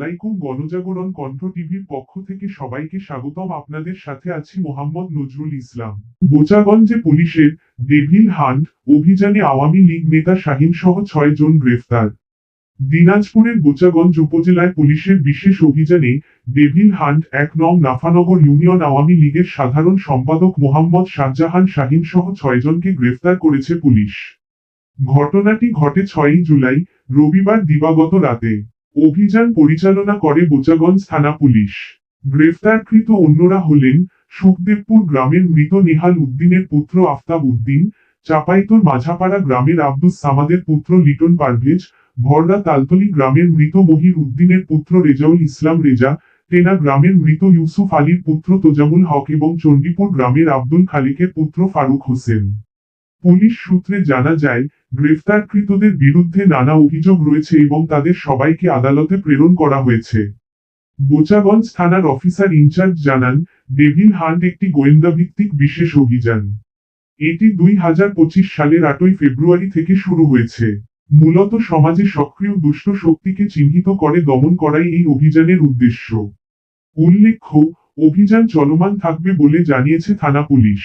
আলাইকুম। গণজাগরণ কণ্ঠ টিভির পক্ষ থেকে সবাইকে স্বাগতম। আপনাদের সাথে আছি মোহাম্মদ নজরুল ইসলাম। বোচাগঞ্জে পুলিশের ডেভিল হান্ট অভিযানে আওয়ামী লীগ নেতা শাহীন সহ 6 জন গ্রেফতার। দিনাজপুরের বোচাগঞ্জ উপজেলায় পুলিশের বিশেষ অভিযানে ডেভিল হান্ট ১ নং নাফানগর ইউনিয়ন আওয়ামী লীগের সাধারণ সম্পাদক মোহাম্মদ শাহজাহান শাহীন সহ 6 জনকে গ্রেফতার করেছে পুলিশ। ঘটনাটি ঘটে 6ই জুলাই, রবিবার দিবাগত রাতে। অভিযান পরিচালনা করে বোচাগঞ্জ থানা পুলিশ। গ্রেফতারকৃত অন্যরা হলেন সুখদেবপুর গ্রামের মৃত নেহাল উদ্দিনের পুত্র আফতাব উদ্দিন, চাপাইতর মাঝাপাড়া গ্রামের আব্দুস সামাদের পুত্র লিটন পারভেজ, ভরদা তালতলি গ্রামের মৃত মহির উদ্দিনের পুত্র রেজাউল ইসলাম রেজা, টেনা গ্রামের মৃত ইউসুফ আলীর পুত্র তোজামুল হক এবং চণ্ডীপুর গ্রামের আব্দুল খালিকের পুত্র ফারুক হোসেন। পুলিশ সূত্রে জানা যায়, গ্রেফতারকৃতদের বিরুদ্ধে নানা অভিযোগ রয়েছে এবং তাদের সবাইকে আদালতে প্রেরণ করা হয়েছে। বোচাগঞ্জ থানার অফিসার ইনচার্জ জানান, ডেভিল হান্ট একটি গোয়েন্দাভিত্তিক বিশেষ অভিযান। এটি 2025 সালের 8ই ফেব্রুয়ারি থেকে শুরু হয়েছে। মূলত সমাজে সক্রিয় দুষ্ট শক্তিকে চিহ্নিত করে দমন করাই এই অভিযানের উদ্দেশ্য। উল্লেখ্য, অভিযান চলমান থাকবে বলে জানিয়েছে থানা পুলিশ।